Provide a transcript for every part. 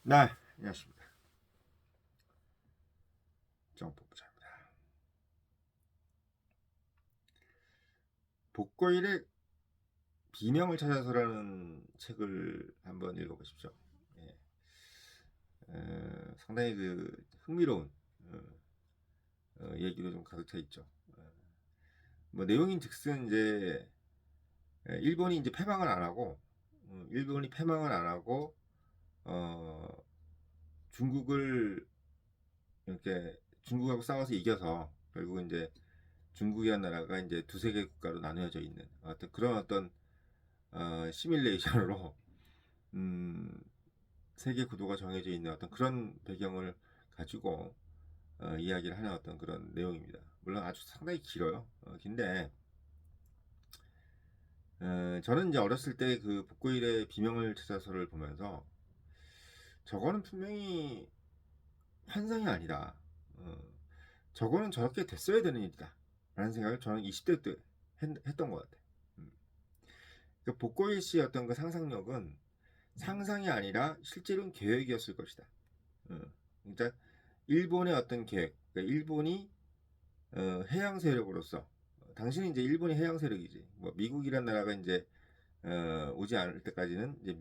네, 안녕하십니까. 정법부장입니다. 복고일의 비명을 찾아서라는 책을 한번 읽어보십시오. 예, 상당히 흥미로운 어, 얘기로 좀 가득 차 있죠. 뭐 내용인 즉슨 이제 일본이 이제 패망을 안 하고, 일본이 패망을 안 하고 어, 중국을 이렇게 중국하고 싸워서 이겨서 결국 이제 중국이라는 나라가 이제 두세 개 국가로 나누어져 있는 어떤 그런 어떤 시뮬레이션으로 음, 세계 구도가 정해져 있는 어떤 그런 배경을 가지고 이야기를 하는 어떤 그런 내용입니다. 물론 아주 상당히 길어요. 긴데 저는 이제 어렸을 때 그 복고일의 비명을 찾아서를 보면서 저거는 분명히 환상이 아니다. 어, 저거는 저렇게 됐어야 되는 일이다. 라는 생각을 저는 20대 때 했던 것 같아요. 음. 그 복고일 씨의 어떤 그 상상력은 상상이 아니라 실제로는 계획이었을 것이다. 어, 그러니까 일본의 어떤 계획, 그러니까 일본이 해양 세력으로서 당신이 이제 일본이 해양 세력이지. 뭐 미국이란 나라가 이제 오지 않을 때까지는 이제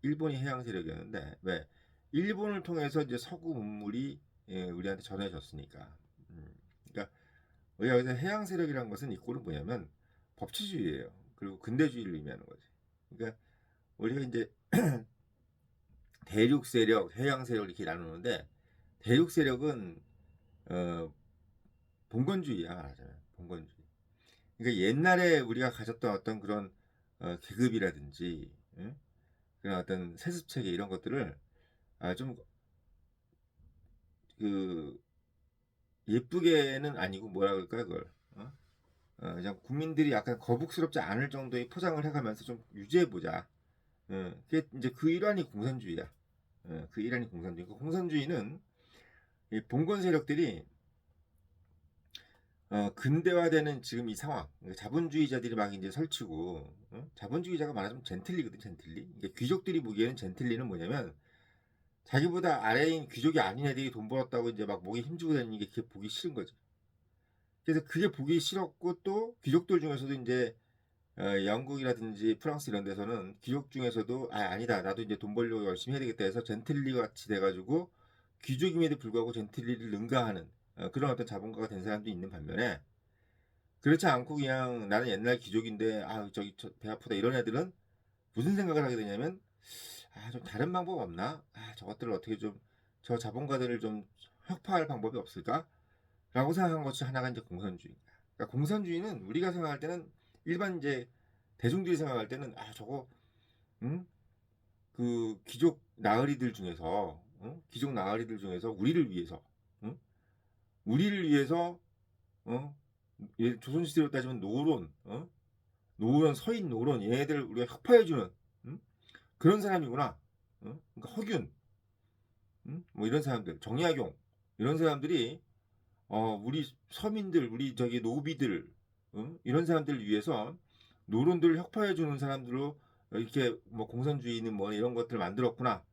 일본이 해양 세력이었는데 왜 일본을 통해서 이제 서구 문물이 우리한테 전해졌으니까. 그러니까 우리가 여기서 해양 세력이라는 것은 이꼴은 뭐냐면 법치주의예요. 그리고 근대주의를 의미하는 거지. 그러니까 우리가 이제 대륙 세력, 해양 세력 이렇게 나누는데 대륙 세력은 어, 봉건주의야 말하자면 봉건주의. 그러니까 옛날에 우리가 가졌던 어떤 그런 계급이라든지 응? 그런 어떤 세습 체계 이런 것들을 좀그 예쁘게는 아니고 뭐라 그럴까 그걸 그냥 국민들이 약간 거북스럽지 않을 정도의 포장을 해가면서 좀 유지해 보자. 그게 이제 그 일환이 공산주의야. 그 일환이 공산주의. 그 공산주의는 이 봉건 세력들이 근대화되는 지금 이 상황, 그러니까 자본주의자들이 막 이제 설치고, 자본주의자가 말하자면 젠틀리거든, 젠틀리. 그러니까 귀족들이 보기에는 젠틀리는 뭐냐면, 자기보다 아래인 귀족이 아닌 애들이 돈 벌었다고 이제 막 목에 힘주고 다니는 게 그게 보기 싫은 거지. 그래서 그게 보기 싫었고, 또 귀족들 중에서도 이제, 영국이라든지 프랑스 이런 데서는 귀족 중에서도, 아니다. 나도 이제 돈 벌려고 열심히 해야 되겠다 해서 젠틀리 같이 돼가지고, 귀족임에도 불구하고 젠틀리를 능가하는, 그런 어떤 자본가가 된 사람도 있는 반면에, 그렇지 않고 그냥 나는 옛날 귀족인데 저기 배 아프다 이런 애들은 무슨 생각을 하게 되냐면 좀 다른 방법 없나? 저것들을 어떻게 좀 저 자본가들을 좀 혁파할 방법이 없을까? 라고 생각한 것이 하나가 이제 공산주의입니다. 그러니까 공산주의는 우리가 생각할 때는 일반 이제 대중들이 생각할 때는 저거 응? 그 귀족 나으리들 중에서 귀족 나으리들 중에서 우리를 위해서 응? 우리를 위해서 어? 조선시대로 따지면 노론 노론, 서인 노론 얘네들 우리가 혁파해주는 그런 사람이구나. 그러니까 허균, 뭐 이런 사람들, 정약용 이런 사람들이 우리 서민들, 우리 저기 노비들 이런 사람들을 위해서 노론들을 혁파해주는 사람들로 이렇게 뭐 공산주의는 뭐 이런 것들을 만들었구나.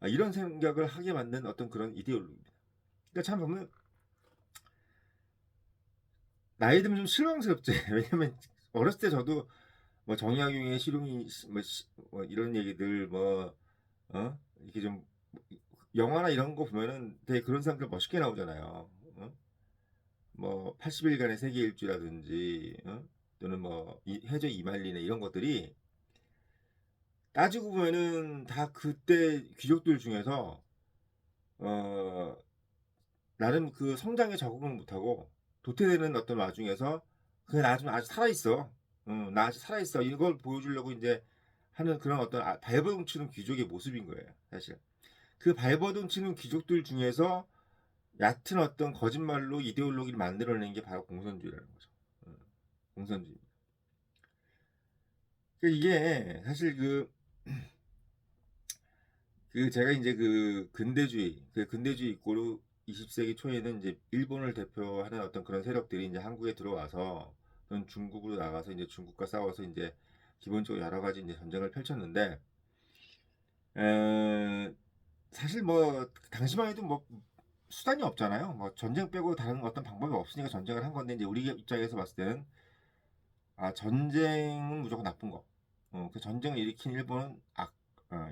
이런 생각을 하게 만든 어떤 그런 이데올로기입니다. 그러니까 참 보면 나이 들면 좀 실망스럽지. 왜냐면 어렸을 때 저도 뭐 정약용의 실용이 뭐 이런 얘기들 이렇게 좀 영화나 이런 거 보면은 되게 그런 사람들 멋있게 나오잖아요. 뭐 80일간의 세계 일주라든지 또는 뭐 해저 이말리네 이런 것들이 따지고 보면은 다 그때 귀족들 중에서 어 나름 그 성장에 적응을 못하고 도태되는 어떤 와중에서 그게 나 좀 아직 살아있어. 나 아직 살아있어. 이걸 보여주려고 이제 하는 그런 어떤 발버둥 치는 귀족의 모습인 거예요. 사실. 그 발버둥 치는 귀족들 중에서 얕은 어떤 거짓말로 이데올로기를 만들어낸 게 바로 공산주의라는 거죠. 공산주의. 이게 사실 제가 이제 그 근대주의 이꼬르 20세기 초에는 이제 일본을 대표하는 어떤 그런 세력들이 이제 한국에 들어와서 또는 중국으로 나가서 이제 중국과 싸워서 이제 기본적으로 여러 가지 이제 전쟁을 펼쳤는데, 에, 사실 뭐 당시만 해도 뭐 수단이 없잖아요. 뭐 전쟁 빼고 다른 어떤 방법이 없으니까 전쟁을 한 건데 이제 우리 입장에서 봤을 때는 전쟁은 무조건 나쁜 거. 그 전쟁을 일으킨 일본은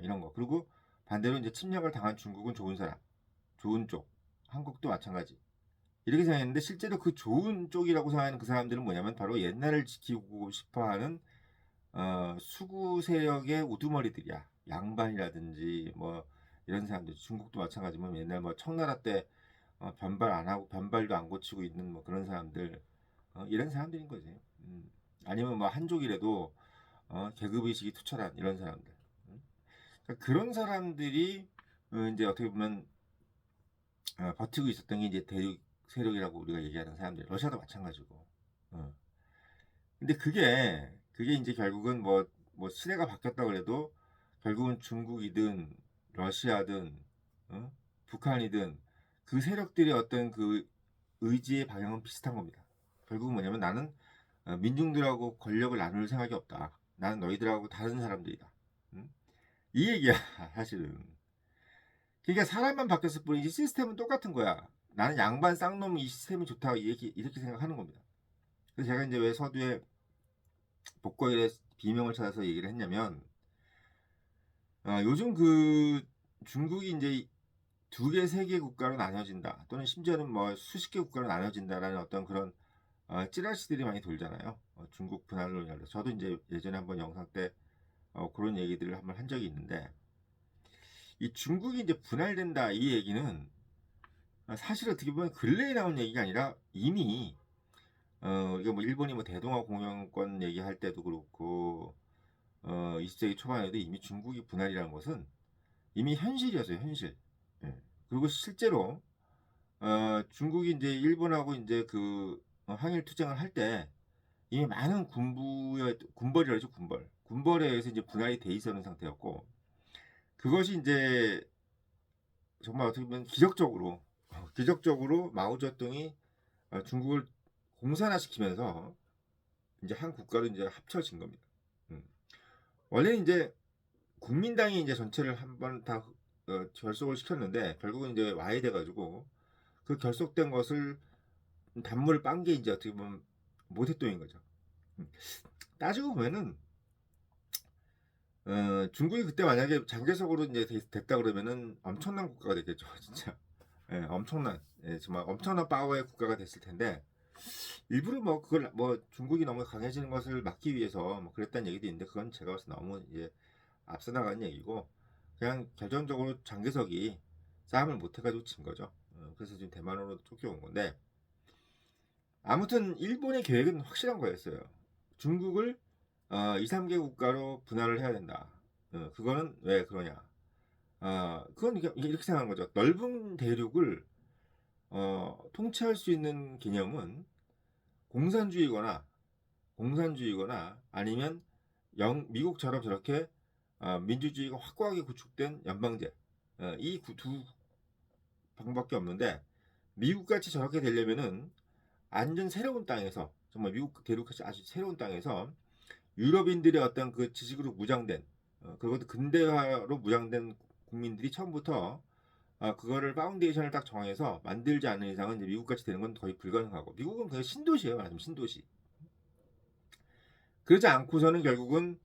이런 거. 그리고 반대로 이제 침략을 당한 중국은 좋은 사람, 좋은 쪽. 한국도 마찬가지. 이렇게 생각했는데 실제로 그 좋은 쪽이라고 생각하는 그 사람들은 뭐냐면 바로 옛날을 지키고 싶어하는 수구 세력의 우두머리들이야. 양반이라든지 뭐 이런 사람들. 중국도 마찬가지면 옛날 뭐 청나라 때 변발 안 하고 변발도 안 고치고 있는 뭐 그런 사람들. 이런 사람들인 거지. 아니면 뭐 한족이라도 계급의식이 투철한 이런 사람들. 그러니까 그런 사람들이 이제 어떻게 보면 버티고 있었던 게 이제 대륙 세력이라고 우리가 얘기하는 사람들. 러시아도 마찬가지고. 어. 근데 그게 이제 결국은 뭐 시대가 바뀌었다 그래도 결국은 중국이든 러시아든 북한이든 그 세력들의 어떤 그 의지의 방향은 비슷한 겁니다. 결국은 뭐냐면 나는 민중들하고 권력을 나눌 생각이 없다. 나는 너희들하고 다른 사람들이다. 응? 이 얘기야 사실은. 그러니까 사람만 바뀌었을 뿐이지 시스템은 똑같은 거야. 나는 양반 쌍놈 이 시스템이 좋다 이렇게 생각하는 겁니다. 그래서 제가 이제 왜 서두에 복거일의 비명을 찾아서 얘기를 했냐면 요즘 그 중국이 이제 두 개, 세 개 국가로 나눠진다. 또는 심지어는 뭐 수십 개 국가로 나눠진다라는 어떤 그런 찌라시들이 많이 돌잖아요. 중국 분할론이라서 저도 이제 예전에 한번 영상 때 그런 얘기들을 한번 한 적이 있는데 이 중국이 이제 분할된다 이 얘기는 사실 어떻게 보면 근래에 나온 얘기가 아니라 이미 이거 뭐 일본이 뭐 대동아 공영권 얘기할 때도 그렇고 20세기 초반에도 이미 중국이 분할이라는 것은 이미 현실이었어요, 현실. 예. 그리고 실제로 중국이 이제 일본하고 이제 그 항일 투쟁을 할 때 이미 많은 군벌이라 죠 군벌에 의해서 이제 분할이 돼 있었는 상태였고 그것이 이제 정말 어떻게 보면 기적적으로 마오쩌둥이 중국을 공산화시키면서 이제 한 국가로 이제 합쳐진 겁니다. 원래는 이제 국민당이 이제 전체를 한번 다 결속을 시켰는데 결국은 이제 와해돼 가지고 그 결속된 것을 단물을 빤 게 이제 어떻게 보면 모택동인 거죠. 따지고 보면은 중국이 그때 만약에 장개석으로 이제 됐다 그러면은 엄청난 국가가 됐겠죠, 진짜. 예, 정말 엄청난 파워의 국가가 됐을 텐데 일부러 뭐 그걸 뭐 중국이 너무 강해지는 것을 막기 위해서 뭐 그랬다는 얘기도 있는데 그건 제가 봐서 너무 이제 앞서 나가는 얘기고 그냥 결정적으로 장개석이 싸움을 못 해가지고 진 거죠. 그래서 지금 대만으로 쫓겨온 건데 아무튼 일본의 계획은 확실한 거였어요. 중국을 2, 3개 국가로 분할을 해야 된다. 그거는 왜 그러냐? 그건 이렇게 생각한 거죠. 넓은 대륙을 통치할 수 있는 개념은 공산주의거나 아니면 미국처럼 저렇게 민주주의가 확고하게 구축된 연방제 이 두 방법밖에 없는데 미국같이 저렇게 되려면은 완전 새로운 땅에서 정말 미국 대륙같이 아주 새로운 땅에서 유럽인들의 어떤 그 지식으로 무장된 그것도 근대화로 무장된 국민들이 처음부터 그거를 파운데이션을 딱 정해서 만들지 않는 이상은 이제 미국같이 되는 건 거의 불가능하고 미국은 그냥 신도시예요. 말하자면 신도시. 그러지 않고서는 결국은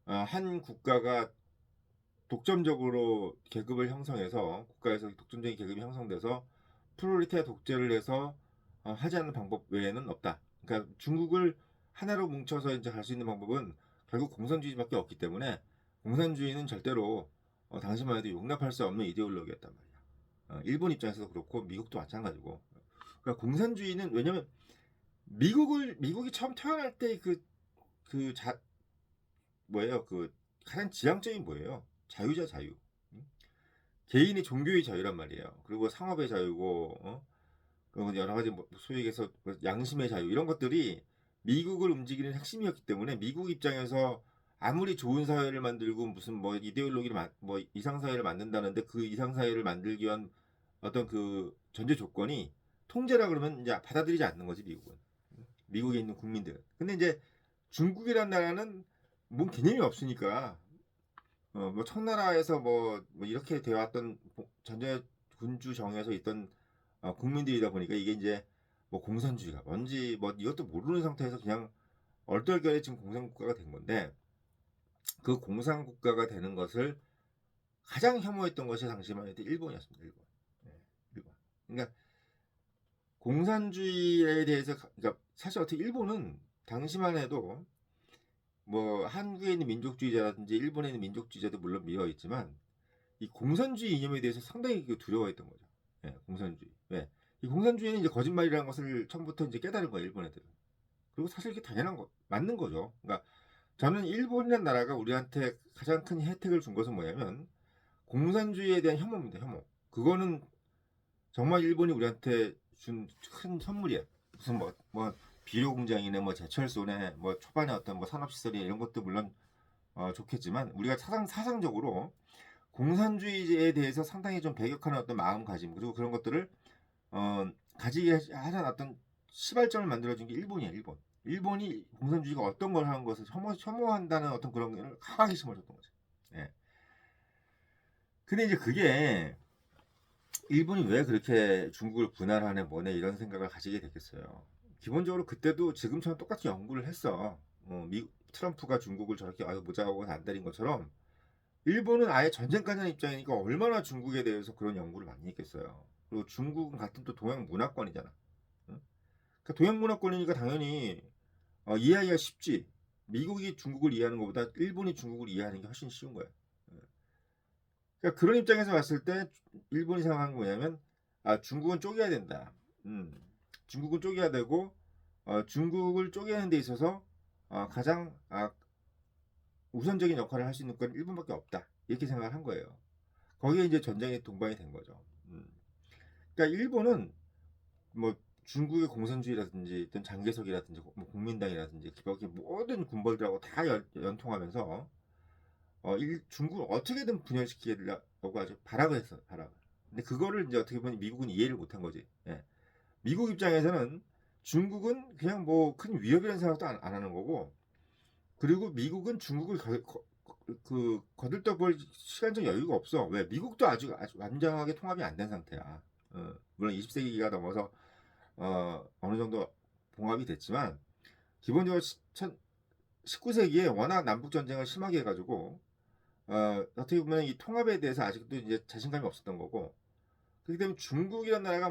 한 국가가 독점적으로 계급을 형성해서 국가에서 독점적인 계급이 형성돼서 프롤리타리아 독재를 해서 하지 않는 방법 외에는 없다. 그러니까 중국을 하나로 뭉쳐서 이제 갈 수 있는 방법은 결국 공산주의밖에 없기 때문에 공산주의는 절대로 당시만 해도 용납할 수 없는 이데올로기였단 말이야. 일본 입장에서도 그렇고 미국도 마찬가지고. 그러니까 공산주의는 왜냐면 미국이 처음 태어날 때 뭐예요? 그 가장 지향점이 뭐예요? 자유자 자유. 개인의 종교의 자유란 말이에요. 그리고 상업의 자유고, 그리고 여러 가지 소위 얘기해서 양심의 자유 이런 것들이 미국을 움직이는 핵심이었기 때문에 미국 입장에서 아무리 좋은 사회를 만들고 무슨 뭐 이데올로기를 뭐 이상 사회를 만든다는데 그 이상 사회를 만들기 위한 어떤 그 전제 조건이 통제라 그러면 이제 받아들이지 않는 거지 미국은. 미국에 있는 국민들은. 근데 이제 중국이란 나라는 뭔 개념이 없으니까 뭐 청나라에서 뭐 이렇게 되어 왔던 전제 군주 정에서 있던 국민들이다 보니까 이게 이제 뭐 공산주의가 뭔지 뭐 이것도 모르는 상태에서 그냥 얼떨결에 지금 공산국가가 된 건데, 그 공산국가가 되는 것을 가장 혐오했던 것이 당시만 해도 일본이었습니다. 일본. 네, 일본. 그러니까 공산주의에 대해서 그러니까 사실 어떻게 일본은 당시만 해도 뭐 한국에 있는 민족주의자라든지 일본에 있는 민족주의자도 물론 미워 있지만 이 공산주의 이념에 대해서 상당히 두려워했던 거죠. 예, 공산주의. 왜? 이 공산주의는 이제 거짓말이라는 것을 처음부터 이제 깨달은 거예요, 일본 애들은. 그리고 사실 이게 당연한 거, 맞는 거죠. 그러니까 저는 일본이라는 나라가 우리한테 가장 큰 혜택을 준 것은 뭐냐면 공산주의에 대한 혐오입니다, 혐오. 그거는 정말 일본이 우리한테 준 큰 선물이에요. 무슨 뭐 비료 공장이네, 뭐 제철소네, 뭐 초반에 어떤 뭐 산업시설이 이런 것도 물론 좋겠지만 우리가 사상적으로 공산주의에 대해서 상당히 좀 배격하는 어떤 마음가짐, 그리고 그런 것들을 가지게 하는 어떤 시발점을 만들어준 게 일본이에요. 일본이 공산주의가 어떤 걸 하는 것을 혐오한다는 어떤 그런 걸 강하게 심어줬던 거죠. 예. 근데 이제 그게 일본이 왜 그렇게 중국을 분할하네 뭐네 이런 생각을 가지게 됐겠어요. 기본적으로 그때도 지금처럼 똑같이 연구를 했어. 트럼프가 중국을 저렇게 모자하고 안달인 것처럼 일본은 아예 전쟁까지 하는 입장이니까 얼마나 중국에 대해서 그런 연구를 많이 했겠어요. 그리고 중국은 같은 또 동양 문화권이잖아. 응? 그러니까 동양 문화권이니까 당연히 이해하기가 쉽지. 미국이 중국을 이해하는 것보다 일본이 중국을 이해하는 게 훨씬 쉬운 거야. 그러니까 그런 입장에서 봤을 때 일본이 생각하는 거 뭐냐면 중국은 쪼개야 된다. 중국은 쪼개야 되고 중국을 쪼개는 데 있어서 가장 우선적인 역할을 할 수 있는 건 일본밖에 없다. 이렇게 생각을 한 거예요. 거기에 이제 전쟁에 동반이 된 거죠. 그러니까 일본은 뭐 중국의 공산주의라든지 어떤 장개석이라든지 뭐 국민당이라든지 그렇게 모든 군벌들하고 다 연통하면서 중국을 어떻게든 분열시키려고 아주 발악을 했어, 발악. 근데 그거를 이제 어떻게 보면 미국은 이해를 못한 거지. 예. 미국 입장에서는 중국은 그냥 뭐 큰 위협이라는 생각도 안 하는 거고, 그리고 미국은 중국을 거들떠볼 시간적 여유가 없어. 왜? 미국도 아주 완전하게 통합이 안 된 상태야. 물론 20세기가 넘어서 어느 정도 봉합이 됐지만 기본적으로 19세기에 워낙 남북 전쟁을 심하게 해가지고 어떻게 보면 이 통합에 대해서 아직도 이제 자신감이 없었던 거고, 그렇기 때문에 중국이라는 나라가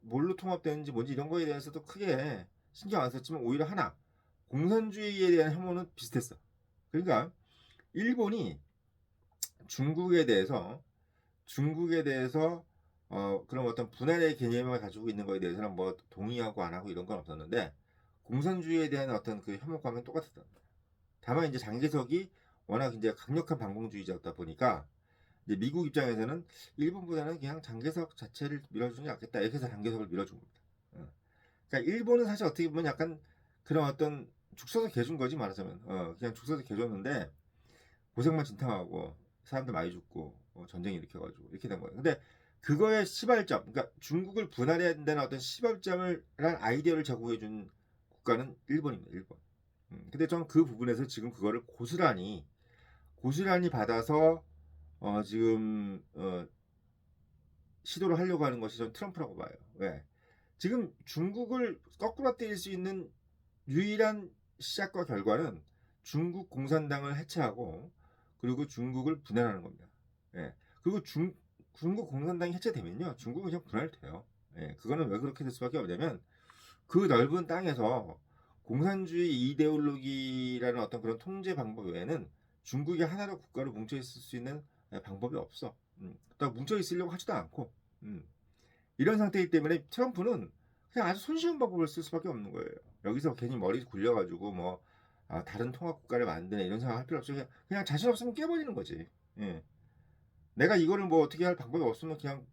뭘로 통합되는지 뭔지 이런 거에 대해서도 크게 신경 안 썼지만 오히려 하나 공산주의에 대한 혐오는 비슷했어. 그러니까 일본이 중국에 대해서 그런 어떤 분할의 개념을 가지고 있는 거에 대해서는 뭐 동의하고 안 하고 이런 건 없었는데 공산주의에 대한 어떤 그 혐오감은 똑같았다. 다만 이제 장개석이 워낙 이제 강력한 반공주의자였다 보니까 이제 미국 입장에서는 일본보다는 그냥 장개석 자체를 밀어주는 게 낫겠다. 이렇게 해서 장개석을 밀어준 겁니다. 그러니까 일본은 사실 어떻게 보면 약간 그런 어떤 죽서서 개준 거지 말하자면 그냥 죽서서 개줬는데 고생만 진탕하고 사람들 많이 죽고 전쟁 일으켜가지고 이렇게 된 거예요. 근데 그거의 시발점, 그러니까 중국을 분할해야 된다는 어떤 시발점을 란 아이디어를 제공해준 국가는 일본입니다. 일본. 근데 저는 그 부분에서 지금 그거를 고스란히 받아서 지금 시도를 하려고 하는 것이 전 트럼프라고 봐요. 왜? 지금 중국을 거꾸로 때릴 수 있는 유일한 시작과 결과는 중국 공산당을 해체하고 그리고 중국을 분할하는 겁니다. 예. 그리고 중국 공산당이 해체되면요, 중국은 그냥 분할돼요. 예. 그거는 왜 그렇게 될 수밖에 없냐면 그 넓은 땅에서 공산주의 이데올로기라는 어떤 그런 통제 방법 외에는 중국이 하나로 국가로 뭉쳐 있을 수 있는 방법이 없어. 또 뭉쳐 있으려고 하지도 않고. 이런 상태이기 때문에 트럼프는 그냥 아주 손쉬운 방법을 쓸 수밖에 없는 거예요. 여기서 괜히 머리 굴려가지고 다른 통합 국가를 만드네 이런 생각 할 필요 없이 그냥 자신 없으면 깨버리는 거지. 예. 내가 이거를 뭐 어떻게 할 방법이 없으면 그냥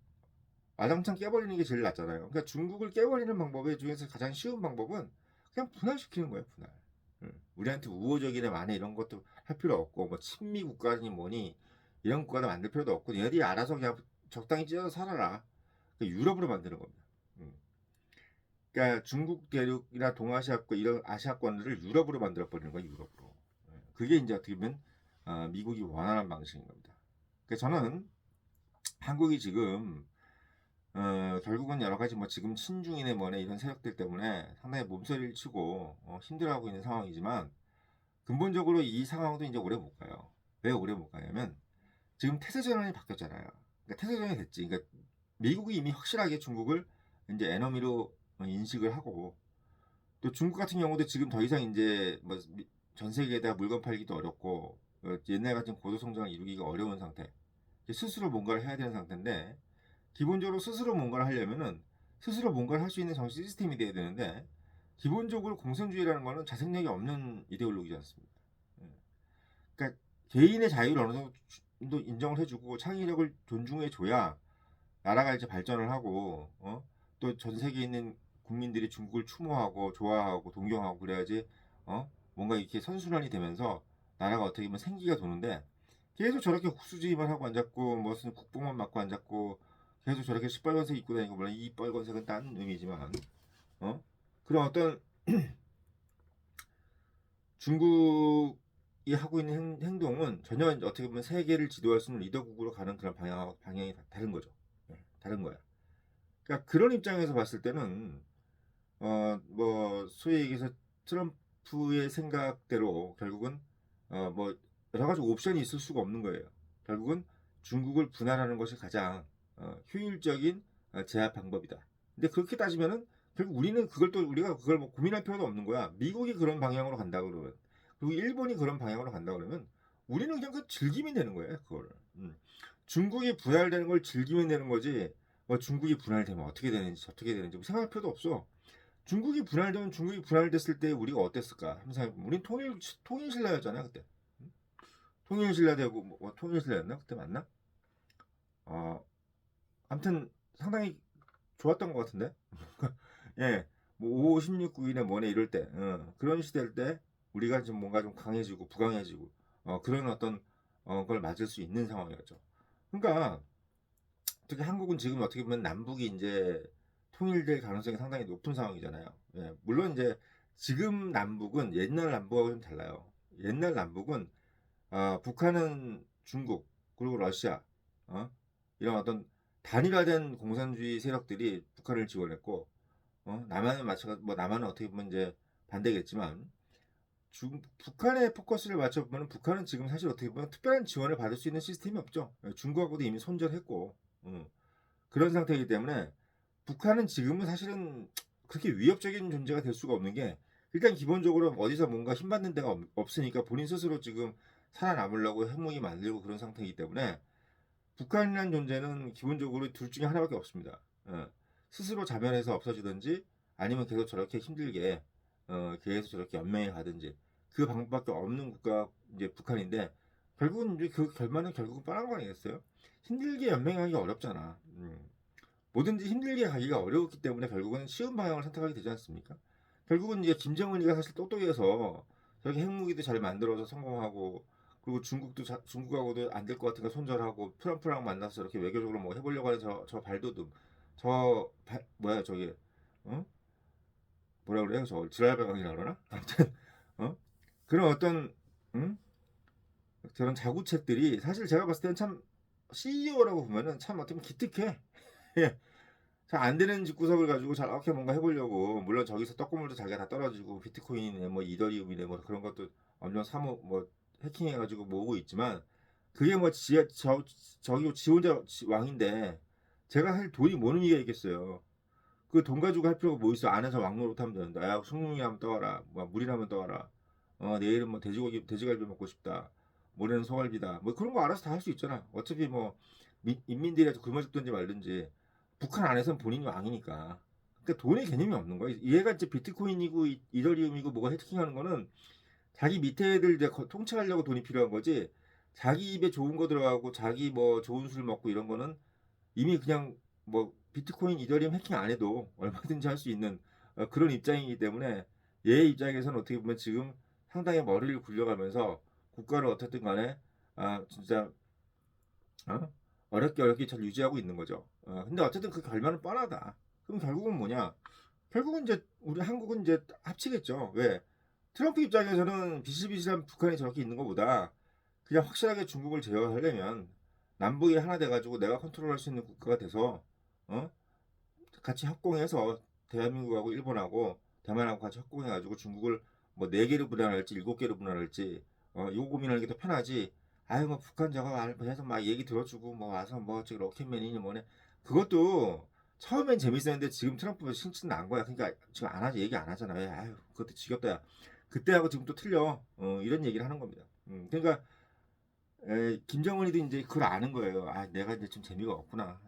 아장창 깨버리는 게 제일 낫잖아요. 그러니까 중국을 깨버리는 방법 중에서 가장 쉬운 방법은 그냥 분할시키는 거예요, 분할. 우리한테 우호적이네 만에 이런 것도 할 필요 없고 뭐 친미 국가니 뭐니 이런 국가도 만들 필요도 없고 얘네들이 알아서 그냥 적당히 찢어서 살아라. 그러니까 유럽으로 만드는 겁니다. 그러니까 중국 대륙이나 동아시아권 이런 아시아권들을 유럽으로 만들어 버리는 거예요, 유럽으로. 그게 이제 어떻게 보면 미국이 원하는 방식인 겁니다. 그래서 저는 한국이 지금 결국은 여러 가지 뭐 지금 친중이네 뭐네 이런 세력들 때문에 상당히 몸서리를 치고 힘들어하고 있는 상황이지만 근본적으로 이 상황도 이제 오래 못 가요. 왜 오래 못 가냐면 지금 태세 전환이 바뀌었잖아요. 그러니까 태세 전환이 됐지. 그러니까 미국이 이미 확실하게 중국을 이제 에너미로 인식을 하고 또 중국 같은 경우도 지금 더 이상 이제 뭐 전 세계에다 물건 팔기도 어렵고 옛날 같은 고도 성장을 이루기가 어려운 상태. 스스로 뭔가를 해야 되는 상태인데 기본적으로 스스로 뭔가를 하려면은 스스로 뭔가를 할 수 있는 정치 시스템이 돼야 되는데 기본적으로 공산주의라는 거는 자생력이 없는 이데올로기지 않습니까? 예. 그러니까 개인의 자유를 어느 정도 인정을 해주고 창의력을 존중해 줘야 나라가 이제 발전을 하고 또 전 세계에 있는 국민들이 중국을 추모하고 좋아하고 동경하고 그래야지 뭔가 이렇게 선순환이 되면서 나라가 어떻게 보면 생기가 도는데 계속 저렇게 국수주의만 하고 앉았고 무슨 국뽕만 맞고 앉았고 계속 저렇게 시뻘건색 입고 다니고 물론 이 빨간색은 딴 의미지만 그런 어떤 중국이 하고 있는 행동은 전혀 어떻게 보면 세계를 지도할 수 있는 리더국으로 가는 그런 방향이 다른 거죠. 네, 다른 거야. 그러니까 그런 입장에서 봤을 때는 뭐 소위 얘기해서 트럼프의 생각대로 결국은 뭐 여러 가지 옵션이 있을 수가 없는 거예요. 결국은 중국을 분할하는 것이 가장 효율적인 제압 방법이다. 근데 그렇게 따지면은 결국 우리는 그걸 또 우리가 그걸 뭐 고민할 필요도 없는 거야. 미국이 그런 방향으로 간다 그러면 그리고 일본이 그런 방향으로 간다 그러면 우리는 그냥 그 즐기면 되는 거예요. 그거를. 중국이 분할되는 걸 즐기면 되는 거지. 뭐 중국이 분할되면 어떻게 되는지 어떻게 되는지 뭐 생각할 필요도 없어. 중국이 분할되면 중국이 분할됐을 때 우리가 어땠을까? 항상 우린 통일신라였잖아요 그때. 통일신라되고 뭐 통일신라였나 그때 맞나? 어 아무튼 상당히 좋았던 것 같은데. 예, 뭐 5, 16, 9일에 뭐네 이럴 때 그런 시대일 때 우리가 좀 뭔가 좀 강해지고 부강해지고 그런 어떤 걸 맞을 수 있는 상황이었죠. 그러니까 특히 한국은 지금 어떻게 보면 남북이 이제 통일될 가능성이 상당히 높은 상황이잖아요. 예, 물론 이제 지금 남북은 옛날 남북하고 좀 달라요. 옛날 남북은 북한은 중국 그리고 러시아 이런 어떤 단일화된 공산주의 세력들이 북한을 지원했고 남한은 마찬가지 뭐 남한은 어떻게 보면 이제 반대겠지만 북한의 포커스를 맞춰보면 북한은 지금 사실 어떻게 보면 특별한 지원을 받을 수 있는 시스템이 없죠. 예, 중국하고도 이미 손절했고 그런 상태이기 때문에 북한은 지금은 사실은 그렇게 위협적인 존재가 될 수가 없는 게 일단 기본적으로 어디서 뭔가 힘받는 데가 없으니까 본인 스스로 지금 살아남으려고 핵무기 만들고 그런 상태이기 때문에 북한이라는 존재는 기본적으로 둘 중에 하나밖에 없습니다. 스스로 자멸해서 없어지든지 아니면 계속 저렇게 힘들게 계속 저렇게 연맹에 가든지 그 방법밖에 없는 국가 이제 북한인데 결국은 이제 그 결말은 결국은 뻔한 거 아니겠어요? 힘들게 연맹하기 어렵잖아. 뭐든지 힘들게 가기가 어려웠기 때문에 결국은 쉬운 방향을 선택하게 되지 않습니까? 결국은 이제 김정은이가 사실 똑똑해서 저렇게 핵무기도 잘 만들어서 성공하고 그리고 중국하고도 안 될 것 같으니까 손절하고 트럼프랑 만나서 저렇게 외교적으로 뭐 해보려고 하는 저 발도둑 뭐야 저기 어? 뭐라 그래요 저 지랄배강이라 그러나? 아무튼 어? 그런 어떤 응? 저런 자구책들이 사실 제가 봤을 때는 참 CEO라고 보면은 참 어떻게 보면 기특해. 잘 안 되는 집구석을 가지고 저렇게 뭔가 해보려고 물론 저기서 떡고물도 자기가 다 떨어지고 비트코인이네 뭐 이더리움이네 뭐 그런 것도 엄청 사모 뭐 해킹해가지고 모으고 있지만 그게 뭐 저기 지 혼자 왕인데 제가 사실 돈이 뭔 의미가 있겠어요. 그 돈 가지고 할 필요가 뭐 있어. 안에서 왕노릇 하면 되는데 야 숭늉이라면 떠와라 뭐 물이라면 떠와라 내일은 뭐 돼지갈비 먹고 싶다 모레는 소갈비다 뭐 그런 거 알아서 다 할 수 있잖아. 어차피 뭐 인민들이라도 굶어 죽든지 말든지 북한 안에서는 본인이 왕이니까. 그러니까 돈의 개념이 없는 거야. 얘가 이제 비트코인이고 이더리움이고 뭐가 해킹하는 거는 자기 밑에 애들 이제 통치하려고 돈이 필요한 거지. 자기 입에 좋은 거 들어가고 자기 뭐 좋은 술 먹고 이런 거는 이미 그냥 뭐 비트코인 이더리움 해킹 안 해도 얼마든지 할 수 있는 그런 입장이기 때문에 얘 입장에서는 어떻게 보면 지금 상당히 머리를 굴려가면서 국가를 어떻든 간에 진짜 어렵게 어렵게 잘 유지하고 있는 거죠. 근데 어쨌든 그 결말은 뻔하다. 그럼 결국은 뭐냐? 결국은 이제 우리 한국은 이제 합치겠죠. 왜? 트럼프 입장에서는 비실비실한 북한이 저렇게 있는 것보다 그냥 확실하게 중국을 제어하려면 남북이 하나 돼가지고 내가 컨트롤할 수 있는 국가가 돼서 어? 같이 협공해서 대한민국하고 일본하고 대만하고 같이 협공해가지고 중국을 뭐 4개로 분할할지 7개로 분할할지 이거 고민하는 게 더 편하지. 아유 뭐 북한 저거 해서 막 얘기 들어주고 뭐 와서 뭐 저기 로켓맨이니 뭐네. 그것도 처음엔 재밌었는데 지금 트럼프 신친 난 거야. 그러니까 지금 안 하지, 얘기 안 하잖아요. 아유 그것도 지겹다 야. 그때하고 지금 또 틀려. 이런 얘기를 하는 겁니다. 그러니까 김정은이도 이제 그걸 아는 거예요. 아, 내가 이제 좀 재미가 없구나.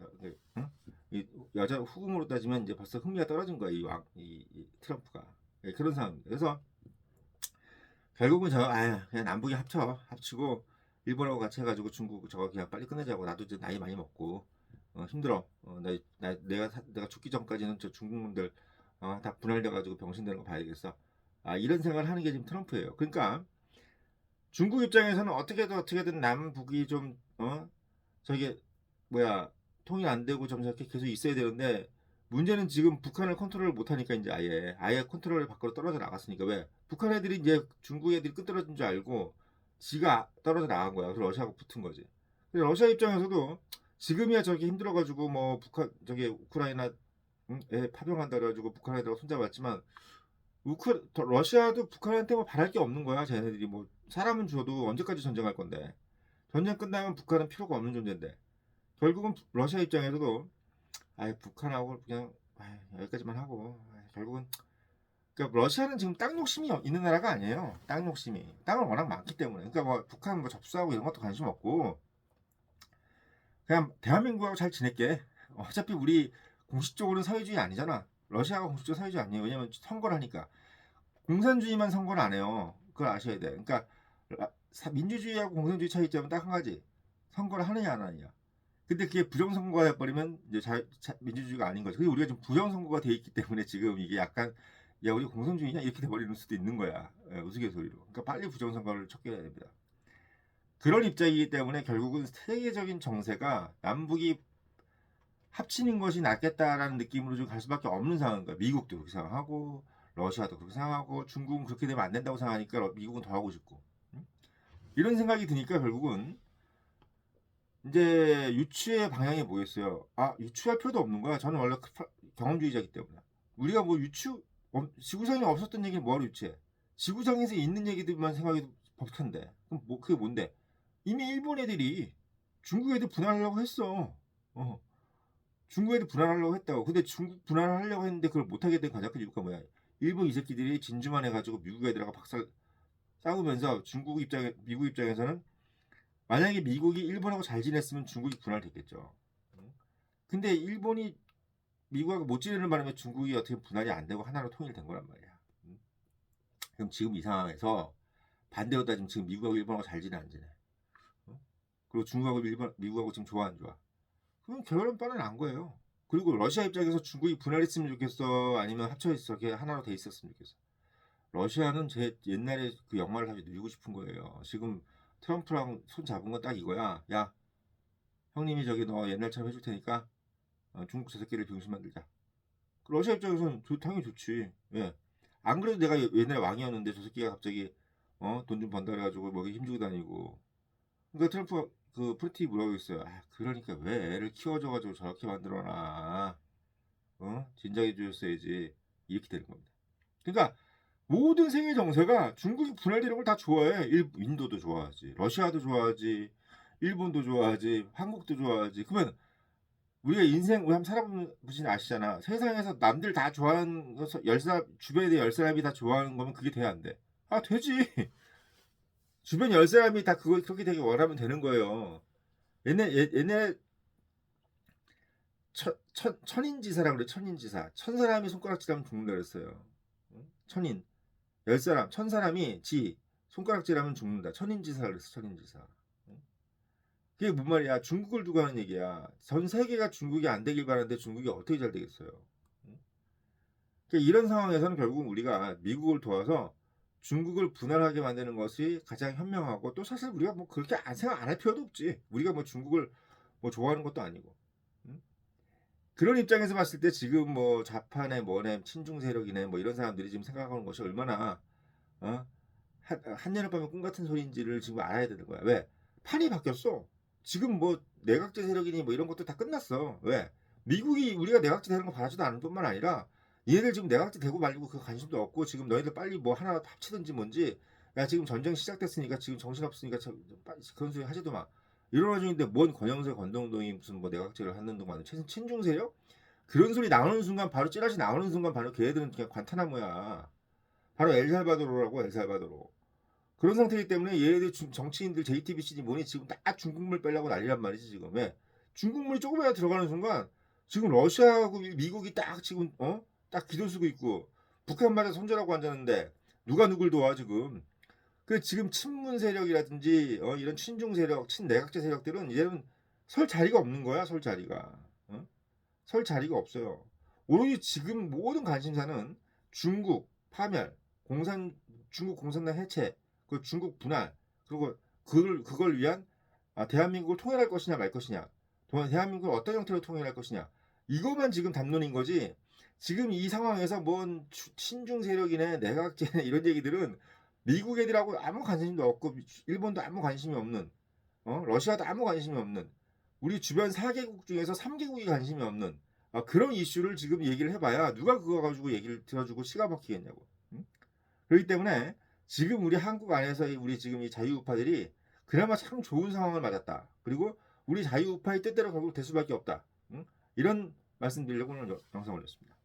응? 이 여자 후궁으로 따지면 이제 벌써 흥미가 떨어진 거야, 이 트럼프가. 그런 상황입니다. 그래서 결국은 그냥 남북이 합치고 일본하고 같이 해가지고 중국 저거 그냥 빨리 끝내자고. 나도 이제 나이 많이 먹고 힘들어. 내가 죽기 전까지는 저 중국놈들 다 분할돼가지고 병신되는 거 봐야겠어. 이런 생각을 하는 게 지금 트럼프예요. 그러니까 중국 입장에서는 어떻게든 남북이 좀 저게 뭐야 통일 안 되고 좀 저렇게 계속 있어야 되는데, 문제는 지금 북한을 컨트롤 못 하니까 이제 아예 컨트롤 밖으로 떨어져 나갔으니까. 왜 북한 애들이 이제 중국 애들이 끝떨어진 줄 알고 지가 떨어져 나간 거야. 그래서 러시아하고 붙은 거지. 근데 러시아 입장에서도 지금이야 저렇게 힘들어가지고 뭐 북한 저기 우크라이나 애 파병한다 그래가지고 북한 애들하고 손잡았지만 러시아도 북한한테 뭐 바랄 게 없는 거야. 쟤네들이 뭐 사람은 줘도 언제까지 전쟁할 건데. 전쟁 끝나면 북한은 필요가 없는 존재인데. 결국은 러시아 입장에서도 북한하고 그냥 여기까지만 하고 결국은. 그러니까 러시아는 지금 땅 욕심이 있는 나라가 아니에요. 땅 욕심이 땅을 워낙 많기 때문에. 그러니까 뭐 북한 뭐 접수하고 이런 것도 관심 없고 그냥 대한민국하고 잘 지낼게. 어차피 우리 공식적으로는 사회주의 아니잖아. 러시아가 공식적 사회주의 아니에요. 왜냐면 선거를 하니까. 공산주의만 선거를 안 해요. 그걸 아셔야 돼. 그러니까 민주주의하고 공산주의 차이점은 딱 한 가지. 선거를 하느냐 안 하느냐. 근데 그게 부정선거가 돼버리면 이제 민주주의가 아닌 거죠. 그리고 우리가 좀 부정선거가 돼 있기 때문에 지금 이게 약간 야 우리 공산주의냐 이렇게 돼버리는 수도 있는 거야. 우스갯소리로. 그러니까 빨리 부정선거를 척결해야 됩니다. 그런 입장이기 때문에 결국은 세계적인 정세가 남북이 합치는 것이 낫겠다라는 느낌으로 좀 갈 수밖에 없는 상황인 거야. 미국도 그렇게 생각하고 러시아도 그렇게 생각하고 중국은 그렇게 되면 안 된다고 생각하니까 미국은 더 하고 싶고. 이런 생각이 드니까 결국은 이제 유추의 방향이 뭐겠어요? 유추할 필요도 없는 거야. 저는 원래 경험주의자이기 때문에. 우리가 뭐 지구상에 없었던 얘기를 뭐하러 유추해? 지구상에서 있는 얘기들만 생각해도 법한데. 그럼 그게 뭔데? 이미 일본 애들이 중국 애들 분할하려고 했어. 중국 애들 분할하려고 했다고. 근데 중국 분할하려고 했는데 그걸 못하게 된 가장 큰 이유가 뭐야? 일본 이 새끼들이 진주만 해가지고 미국 애들하고 싸우면서 미국 입장에서는 만약에 미국이 일본하고 잘 지냈으면 중국이 분할됐겠죠. 근데 일본이 미국하고 못 지내는 바람에 중국이 어떻게 분할이 안 되고 하나로 통일된 거란 말이야. 그럼 지금 이 상황에서 반대로 따지면 지금 미국하고 일본하고 잘 지내 안 지내? 그리고 중국하고 미국하고 지금 좋아 안 좋아? 그럼 결론은 뻔한 거예요. 그리고 러시아 입장에서 중국이 분할했으면 좋겠어? 아니면 합쳐있어? 이렇게 하나로 돼 있었으면 좋겠어? 러시아는 제 옛날에 그 영화를 다시 누리고 싶은 거예요. 지금 트럼프랑 손 잡은 건 딱 이거야. 야, 형님이 저기 너 옛날처럼 해줄 테니까 중국 저 새끼를 병신 만들자. 러시아 입장에서는 당연히 좋지. 왜? 안 그래도 내가 옛날에 왕이었는데 저 새끼가 갑자기 돈 좀 번다 그래가지고 먹이 힘주고 다니고. 그러니까 트럼프가 그 프리티 뭐라고 했어요. 그러니까 왜 애를 키워줘가지고 저렇게 만들어놔. 진작에 주셨어야지. 이렇게 되는 겁니다. 그러니까 모든 세계 정세가 중국이 분할되는 걸 다 좋아해. 인도도 좋아하지, 러시아도 좋아하지, 일본도 좋아하지, 한국도 좋아하지. 그러면 우리가 우리 한번 살아보신 아시잖아. 세상에서 남들 다 좋아하는 거, 주변에 10사람이 다 좋아하는 거면 그게 돼야 안 돼? 되지. 주변 10사람이 다 그렇게 되게 원하면 되는 거예요. 옛날에 천인지사라고 그래. 천인지사. 1000사람이 손가락질하면 죽는다 그랬어요. 천인. 10사람, 1000사람이 손가락질하면 죽는다. 천인지사라 그랬어. 천인지사. 그게 뭔 말이야? 중국을 두고 하는 얘기야. 전 세계가 중국이 안 되길 바라는데 중국이 어떻게 잘 되겠어요? 그러니까 이런 상황에서는 결국은 우리가 미국을 도와서 중국을 분할하게 만드는 것이 가장 현명하고, 또 사실 우리가 뭐 그렇게 생각 안 할 필요도 없지. 우리가 뭐 중국을 뭐 좋아하는 것도 아니고. 그런 입장에서 봤을 때 지금 뭐 좌파네 뭐네 친중 세력이네 뭐 이런 사람들이 지금 생각하는 것이 얼마나 한여름밤의 꿈 같은 소리인지를 지금 알아야 되는 거야. 왜? 판이 바뀌었어. 지금 뭐 내각제 세력이니 뭐 이런 것도 다 끝났어. 왜? 미국이 우리가 내각제 되는 거 바라지도 않을 뿐만 아니라 얘네들 지금 내각제 되고 말고 그 관심도 없고 지금 너희들 빨리 뭐 하나 합치든지 뭔지 야 지금 전쟁 시작됐으니까 지금 정신없으니까 빨리 그런 소리 하지도 마. 이런 중인데 뭔 권영세 권동동이 무슨 뭐 내각제를 하는 동안 친중 세력? 그런 소리 나오는 순간 바로 찌라시 나오는 순간 바로 걔네들은 그냥 관타나무야. 바로 엘살바도르라고 엘살바도르. 그런 상태이기 때문에 얘네들 정치인들 JTBC니 뭐니 지금 딱 중국물 빼려고 난리란 말이지 지금. 왜? 중국물이 조금이라도 들어가는 순간 지금 러시아하고 미국이 딱 지금 딱 기도 쓰고 있고 북한마저 손절하고 앉았는데 누가 누굴 도와 지금. 그 지금 친문 세력이라든지 이런 친중 세력, 친내각제 세력들은 이제는 설 자리가 없는 거야. 설 자리가. 설 자리가 없어요. 오로지 지금 모든 관심사는 중국 파멸, 중국 공산당 해체, 그 중국 분할, 그리고 그걸 위한 대한민국을 통일할 것이냐 말 것이냐, 대한민국을 어떤 형태로 통일할 것이냐, 이것만 지금 담론인 거지. 지금 이 상황에서 뭔 친중 세력이네, 내각제네 이런 얘기들은 미국 애들하고 아무 관심도 없고 일본도 아무 관심이 없는, 러시아도 아무 관심이 없는, 우리 주변 4개국 중에서 3개국이 관심이 없는 그런 이슈를 지금 얘기를 해봐야 누가 그거 가지고 얘기를 들어주고 시가 먹히겠냐고. 응? 그렇기 때문에 지금 우리 한국 안에서 우리 지금 이 자유우파들이 그나마 참 좋은 상황을 맞았다. 그리고 우리 자유우파의 뜻대로 결국 될 수밖에 없다. 응? 이런 말씀드리려고 오늘 영상 올렸습니다.